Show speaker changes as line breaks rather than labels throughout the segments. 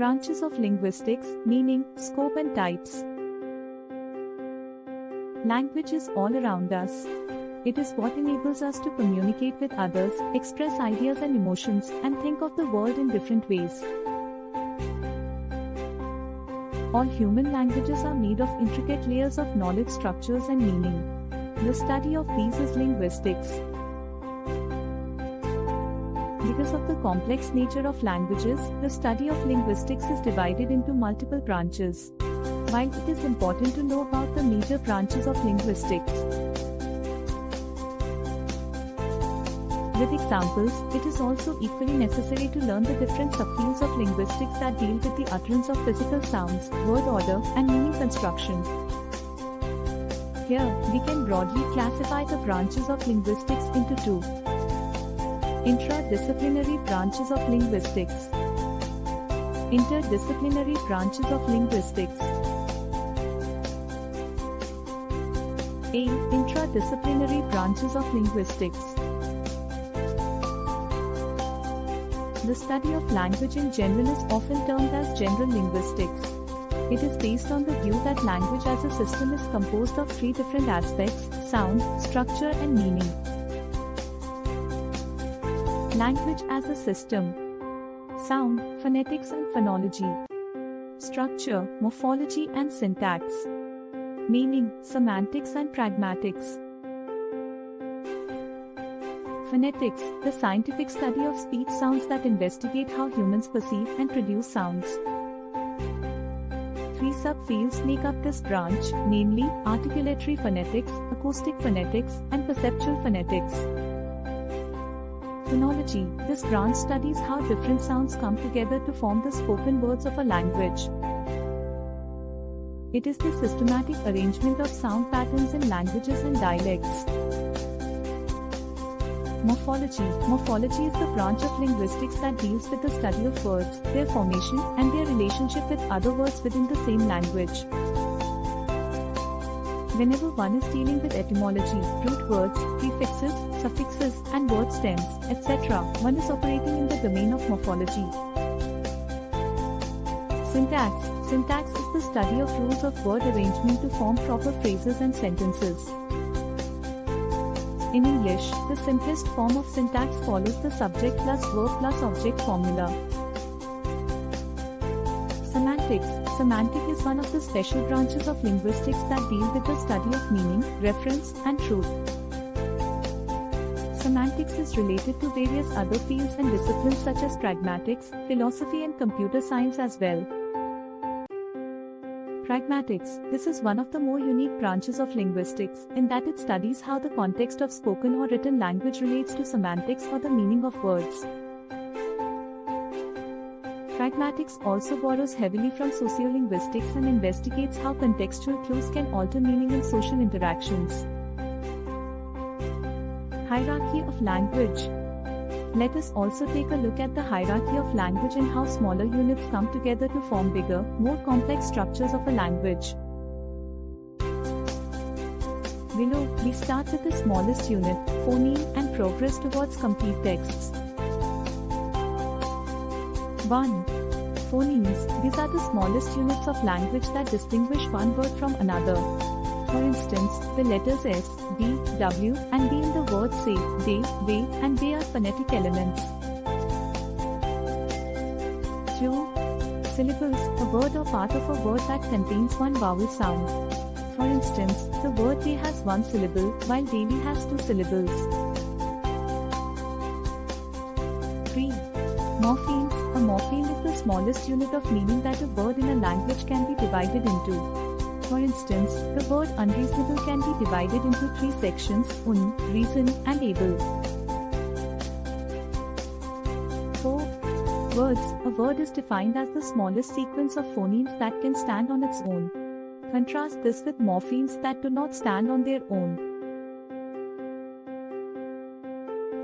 Branches of linguistics, meaning, scope and types. Language is all around us. It is what enables us to communicate with others, express ideas and emotions, and think of the world in different ways. All human languages are made of intricate layers of knowledge structures and meaning. The study of these is linguistics. Because of the complex nature of languages, the study of linguistics is divided into multiple branches. While it is important to know about the major branches of linguistics, with examples, it is also equally necessary to learn the different subfields of linguistics that deal with the utterance of physical sounds, word order, and meaning construction. Here, we can broadly classify the branches of linguistics into two. Interdisciplinary branches of linguistics. Interdisciplinary branches of linguistics. A. Intradisciplinary branches of linguistics. The study of language in general is often termed as general linguistics. It is based on the view that language as a system is composed of three different aspects: sound, structure, and meaning. Language as a system. Sound, phonetics and phonology. Structure, morphology and syntax. Meaning, semantics and pragmatics. Phonetics, the scientific study of speech sounds that investigate how humans perceive and produce sounds. Three subfields make up this branch, namely, articulatory phonetics, acoustic phonetics, and perceptual phonetics. Phonology, this branch studies how different sounds come together to form the spoken words of a language. It is the systematic arrangement of sound patterns in languages and dialects. Morphology. Morphology is the branch of linguistics that deals with the study of words, their formation, and their relationship with other words within the same language. Whenever one is dealing with etymology, root words, prefixes, suffixes, and word stems, etc., one is operating in the domain of morphology. Syntax. Syntax is the study of rules of word arrangement to form proper phrases and sentences. In English, the simplest form of syntax follows the subject plus verb plus object formula. Semantics. Semantic is one of the special branches of linguistics that deal with the study of meaning, reference, and truth. Semantics is related to various other fields and disciplines such as pragmatics, philosophy and computer science as well. Pragmatics. This is one of the more unique branches of linguistics, in that it studies how the context of spoken or written language relates to semantics or the meaning of words. Pragmatics also borrows heavily from sociolinguistics and investigates how contextual clues can alter meaning in social interactions. Hierarchy of language. Let us also take a look at the hierarchy of language and how smaller units come together to form bigger, more complex structures of a language. Below, we start with the smallest unit, phoneme, and progress towards complete texts. 1. Phonemes. These are the smallest units of language that distinguish one word from another. For instance, the letters S, D, W, and D in the word say, they, and they are phonetic elements. 2. Syllables. A word or part of a word that contains one vowel sound. For instance, the word day has one syllable, while daily has two syllables. 3. Morphemes. A morpheme is the smallest unit of meaning that a word in a language can be divided into. For instance, the word unreasonable can be divided into three sections: reason, and able. 4. Words. A word is defined as the smallest sequence of phonemes that can stand on its own. Contrast this with morphemes that do not stand on their own.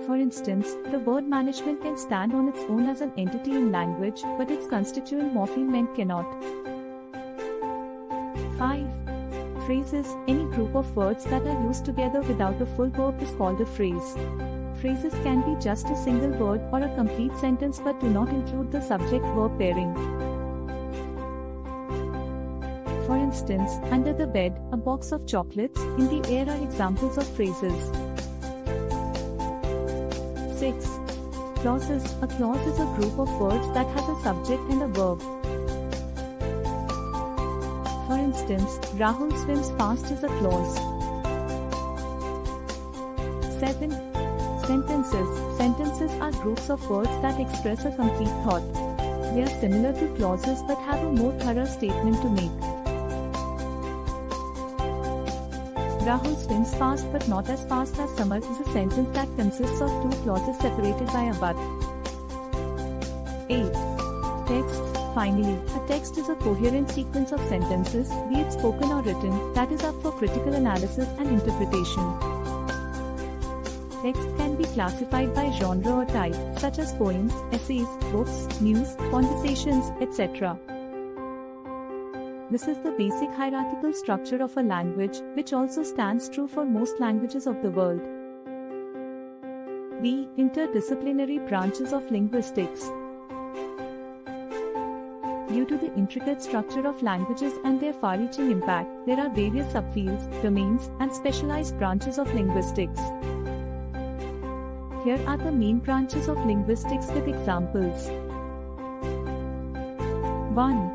For instance, the word management can stand on its own as an entity in language, but its constituent morpheme cannot. 5. Phrases. Any group of words that are used together without a full verb is called a phrase. Phrases can be just a single word or a complete sentence but do not include the subject-verb pairing. instance, under the bed, a box of chocolates, in the air are examples of phrases. 6. Clauses. A clause is a group of words that has a subject and a verb. For instance, Rahul swims fast is a clause. 7. Sentences. Sentences are groups of words that express a complete thought. They are similar to clauses but have a more thorough statement to make. Rahul swims fast but not as fast as Samar is a sentence that consists of two clauses separated by a but. 8. Texts. Finally, a text is a coherent sequence of sentences, be it spoken or written, that is up for critical analysis and interpretation. Text can be classified by genre or type, such as poems, essays, books, news, conversations, etc. This is the basic hierarchical structure of a language, which also stands true for most languages of the world. B. Interdisciplinary branches of linguistics. Due to the intricate structure of languages and their far-reaching impact, there are various subfields, domains, and specialized branches of linguistics. Here are the main branches of linguistics with examples. 1.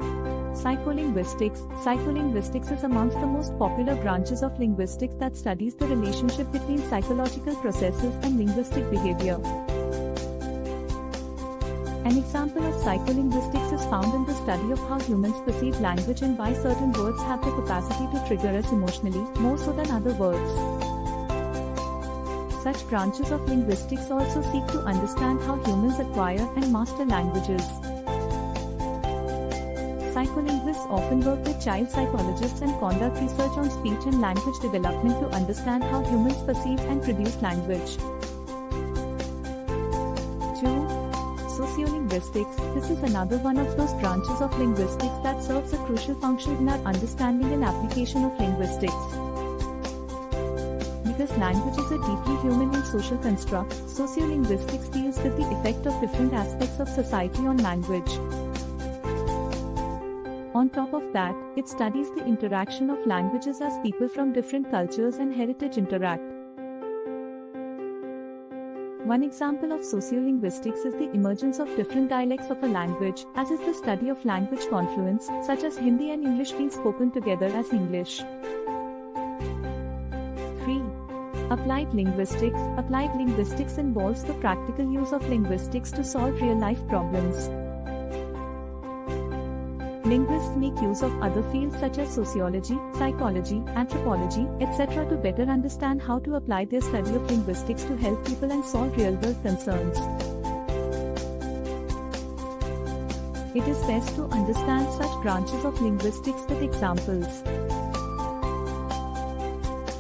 Psycholinguistics. Psycholinguistics is amongst the most popular branches of linguistics that studies the relationship between psychological processes and linguistic behavior. An example of psycholinguistics is found in the study of how humans perceive language and why certain words have the capacity to trigger us emotionally, more so than other words. Such branches of linguistics also seek to understand how humans acquire and master languages. Psycholinguists often work with child psychologists and conduct research on speech and language development to understand how humans perceive and produce language. 2. Sociolinguistics. This is another one of those branches of linguistics that serves a crucial function in our understanding and application of linguistics. Because language is a deeply human and social construct, sociolinguistics deals with the effect of different aspects of society on language. On top of that, it studies the interaction of languages as people from different cultures and heritage interact. One example of sociolinguistics is the emergence of different dialects of a language, as is the study of language confluence, such as Hindi and English being spoken together as English. 3. Applied linguistics. Applied linguistics involves the practical use of linguistics to solve real-life problems. Linguists make use of other fields such as sociology, psychology, anthropology, etc. to better understand how to apply their study of linguistics to help people and solve real-world concerns. It is best to understand such branches of linguistics with examples.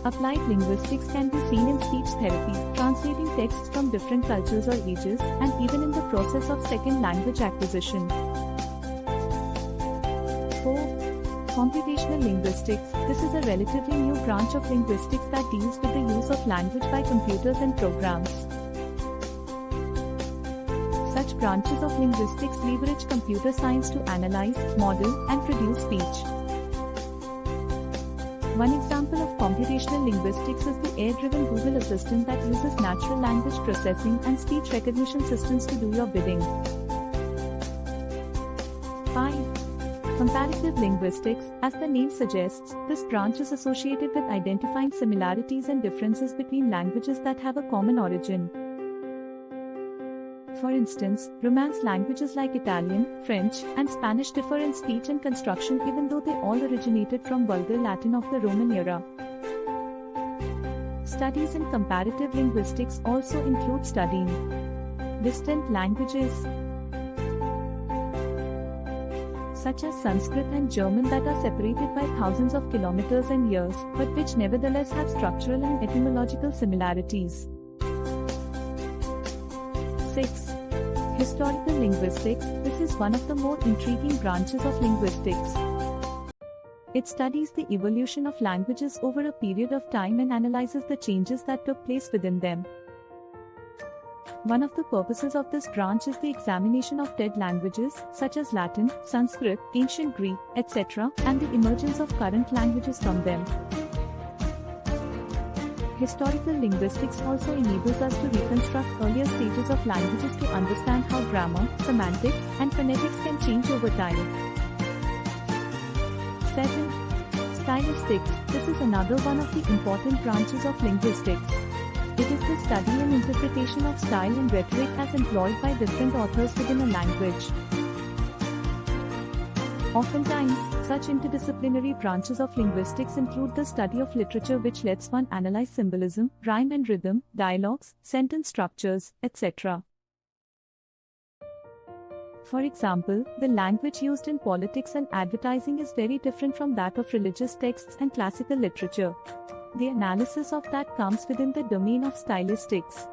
Applied linguistics can be seen in speech therapy, translating texts from different cultures or ages, and even in the process of second language acquisition. 4. Computational linguistics. This is a relatively new branch of linguistics that deals with the use of language by computers and programs. Such branches of linguistics leverage computer science to analyze, model, and produce speech. One example of computational linguistics is the AI-driven Google Assistant that uses natural language processing and speech recognition systems to do your bidding. 5. Comparative linguistics. As the name suggests, this branch is associated with identifying similarities and differences between languages that have a common origin. For instance, Romance languages like Italian, French, and Spanish differ in speech and construction even though they all originated from Vulgar Latin of the Roman era. Studies in comparative linguistics also include studying distant languages, such as Sanskrit and German that are separated by thousands of kilometers and years, but which nevertheless have structural and etymological similarities. 6. Historical linguistics. This is one of the more intriguing branches of linguistics. It studies the evolution of languages over a period of time and analyzes the changes that took place within them. One of the purposes of this branch is the examination of dead languages, such as Latin, Sanskrit, ancient Greek, etc., and the emergence of current languages from them. Historical linguistics also enables us to reconstruct earlier stages of languages to understand how grammar, semantics, and phonetics can change over time. 7. Stylistics. This is another one of the important branches of linguistics. It is the study and interpretation of style and rhetoric as employed by different authors within a language. Oftentimes, such interdisciplinary branches of linguistics include the study of literature, which lets one analyze symbolism, rhyme and rhythm, dialogues, sentence structures, etc. For example, the language used in politics and advertising is very different from that of religious texts and classical literature. The analysis of that comes within the domain of stylistics.